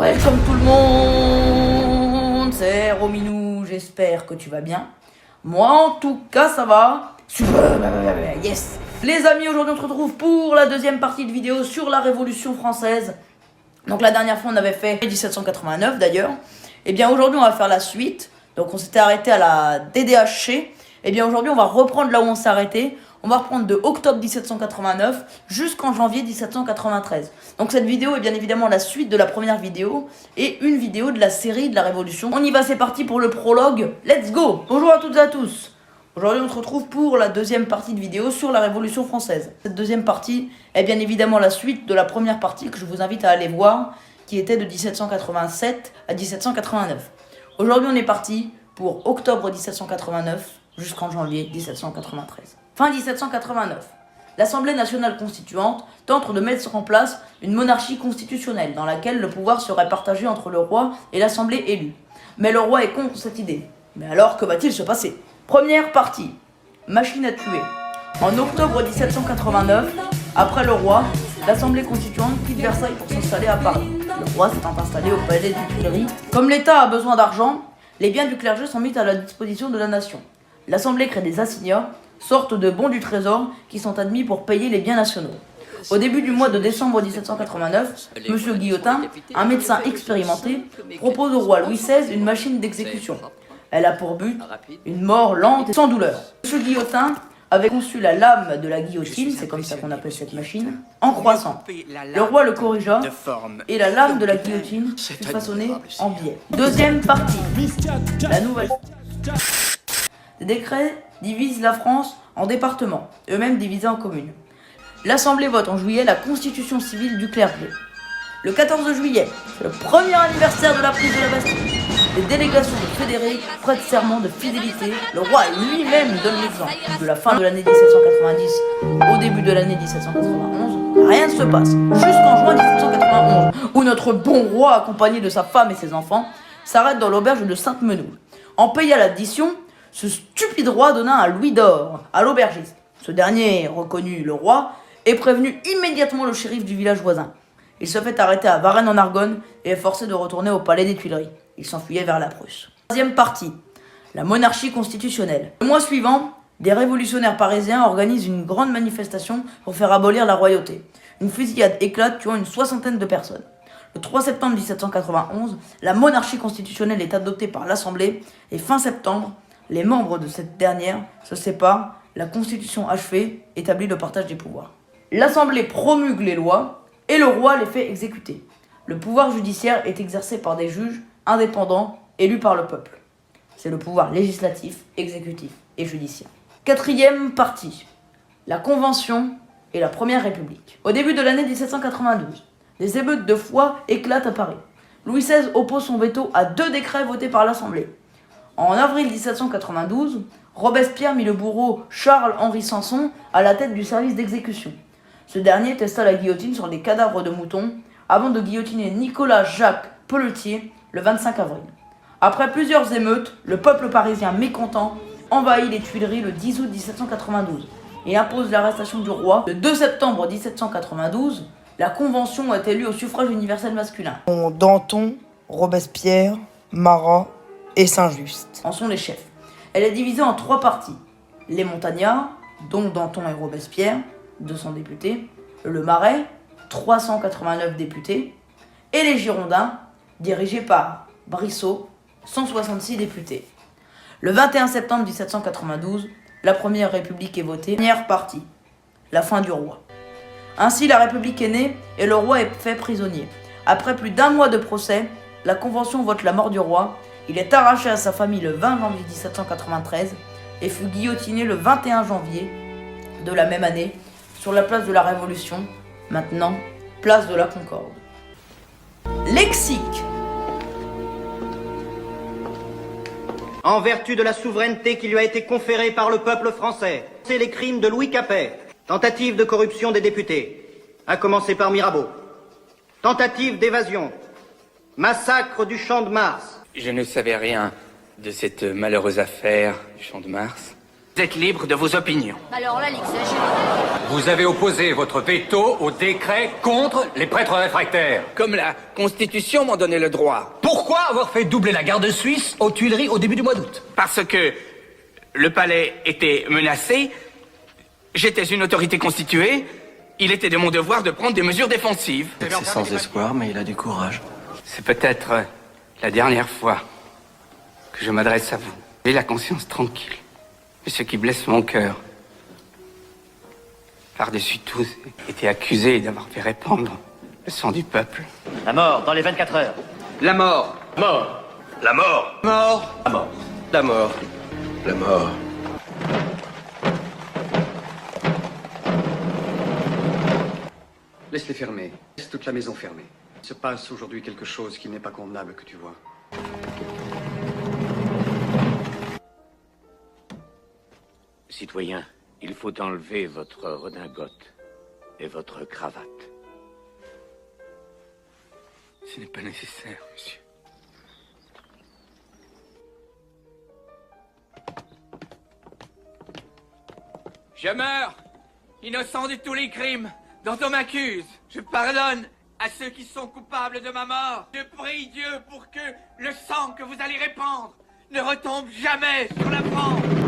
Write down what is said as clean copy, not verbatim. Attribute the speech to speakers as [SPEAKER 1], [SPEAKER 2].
[SPEAKER 1] Welcome tout le monde, c'est Rominou, j'espère que tu vas bien. Moi en tout cas ça va. Yes. Les amis, aujourd'hui on se retrouve pour la deuxième partie de vidéo sur la Révolution française. Donc la dernière fois on avait fait 1789 d'ailleurs. Et bien aujourd'hui on va faire la suite. Donc on s'était arrêté à la DDHC. Et bien aujourd'hui on va reprendre là où on s'est arrêté. On va reprendre de octobre 1789 jusqu'en janvier 1793. Donc cette vidéo est bien évidemment la suite de la première vidéo et une vidéo de la série de la Révolution. On y va, c'est parti pour le prologue. Let's go! Bonjour à toutes et à tous. Aujourd'hui on se retrouve pour la deuxième partie de vidéo sur la Révolution française. Cette deuxième partie est bien évidemment la suite de la première partie que je vous invite à aller voir, qui était de 1787 à 1789. Aujourd'hui on est parti pour octobre 1789 jusqu'en janvier 1793. Fin 1789. L'Assemblée nationale constituante tente de mettre en place une monarchie constitutionnelle dans laquelle le pouvoir serait partagé entre le roi et l'Assemblée élue. Mais le roi est contre cette idée. Mais alors, que va-t-il se passer? Première partie. Machine à tuer. En octobre 1789, après le roi, l'Assemblée constituante quitte Versailles pour s'installer à Paris. Le roi s'étant installé au palais des Tuileries. Comme l'État a besoin d'argent, les biens du clergé sont mis à la disposition de la nation. L'Assemblée crée des assignats, sorte de bons du trésor qui sont admis pour payer les biens nationaux. Au début du mois de décembre 1789, M. Guillotin, un médecin expérimenté, propose au roi Louis XVI une machine d'exécution. Elle a pour but une mort lente et sans douleur. M. Guillotin avait conçu la lame de la guillotine, c'est comme ça qu'on appelle cette machine, en croissant. Le roi le corrigea et la lame de la guillotine fut façonnée en biais. Deuxième partie, la nouvelle. Des décrets divisent la France en départements, eux-mêmes divisés en communes. L'Assemblée vote en juillet la constitution civile du clergé. Le 14 juillet, c'est le premier anniversaire de la prise de la Bastille. Les délégations de fédérés prêtent serment de fidélité. Le roi lui-même donne l'exemple. De la fin de l'année 1790 au début de l'année 1791, rien ne se passe. Jusqu'en juin 1791, où notre bon roi, accompagné de sa femme et ses enfants, s'arrête dans l'auberge de Sainte-Menehould. En payant l'addition, ce stupide roi donna un louis d'or à l'aubergiste. Ce dernier, reconnu le roi, est prévenu immédiatement le shérif du village voisin. Il se fait arrêter à Varennes en Argonne et est forcé de retourner au palais des Tuileries. Il s'enfuyait vers la Prusse. Troisième partie, la monarchie constitutionnelle. Le mois suivant, des révolutionnaires parisiens organisent une grande manifestation pour faire abolir la royauté. Une fusillade éclate, tuant une soixantaine de personnes. Le 3 septembre 1791, la monarchie constitutionnelle est adoptée par l'Assemblée et fin septembre, les membres de cette dernière se séparent, la Constitution achevée établit le partage des pouvoirs. L'Assemblée promulgue les lois et le roi les fait exécuter. Le pouvoir judiciaire est exercé par des juges indépendants élus par le peuple. C'est le pouvoir législatif, exécutif et judiciaire. Quatrième partie, la Convention et la Première République. Au début de l'année 1792, des émeutes de foi éclatent à Paris. Louis XVI oppose son veto à 2 décrets votés par l'Assemblée. En avril 1792, Robespierre mit le bourreau Charles-Henri Sanson à la tête du service d'exécution. Ce dernier testa la guillotine sur des cadavres de moutons avant de guillotiner Nicolas-Jacques Pelletier le 25 avril. Après plusieurs émeutes, le peuple parisien mécontent envahit les Tuileries le 10 août 1792 et impose l'arrestation du roi. Le 2 septembre 1792, la Convention est élue au suffrage universel masculin.
[SPEAKER 2] Danton, Robespierre, Marat et Saint-Just
[SPEAKER 1] en sont les chefs. Elle est divisée en 3 parties. Les montagnards, dont Danton et Robespierre, 200 députés. Le Marais, 389 députés. Et les Girondins, dirigés par Brissot, 166 députés. Le 21 septembre 1792, la Première République est votée. Première partie, la fin du roi. Ainsi, la République est née et le roi est fait prisonnier. Après plus d'1 mois de procès, la Convention vote la mort du roi. Il est arraché à sa famille le 20 janvier 1793 et fut guillotiné le 21 janvier de la même année sur la place de la Révolution, maintenant place de la Concorde. Lexique.
[SPEAKER 3] En vertu de la souveraineté qui lui a été conférée par le peuple français, c'est les crimes de Louis Capet, tentative de corruption des députés, à commencer par Mirabeau, tentative d'évasion, massacre du Champ de Mars.
[SPEAKER 4] Je ne savais rien de cette malheureuse affaire du Champ de Mars. êtes libre de vos opinions.
[SPEAKER 5] Alors là, l'exagère.
[SPEAKER 6] Vous avez opposé votre veto au décret contre les prêtres réfractaires.
[SPEAKER 4] Comme la Constitution m'en donnait le droit.
[SPEAKER 6] Pourquoi avoir fait doubler la garde suisse aux Tuileries au début du mois d'août?
[SPEAKER 4] Parce que le palais était menacé, j'étais une autorité constituée, il était de mon devoir de prendre des mesures défensives.
[SPEAKER 7] C'est sans espoir, mais il a du courage.
[SPEAKER 4] C'est peut-être la dernière fois que je m'adresse à vous. J'ai la conscience tranquille. Mais ce qui blesse mon cœur, par-dessus tout, était accusé d'avoir fait répandre le sang du peuple.
[SPEAKER 3] La mort dans les 24 heures.
[SPEAKER 4] La mort.
[SPEAKER 7] Mort. La mort.
[SPEAKER 4] Mort.
[SPEAKER 7] La mort. La mort. La mort.
[SPEAKER 8] Laisse-les fermer. Laisse toute la maison fermée. Il se passe aujourd'hui quelque chose qui n'est pas convenable que tu vois.
[SPEAKER 9] Citoyen, il faut enlever votre redingote et votre cravate.
[SPEAKER 4] Ce n'est pas nécessaire, monsieur. Je meurs, innocent de tous les crimes dont on m'accuse. Je pardonne à ceux qui sont coupables de ma mort. Je prie Dieu pour que le sang que vous allez répandre ne retombe jamais sur la France.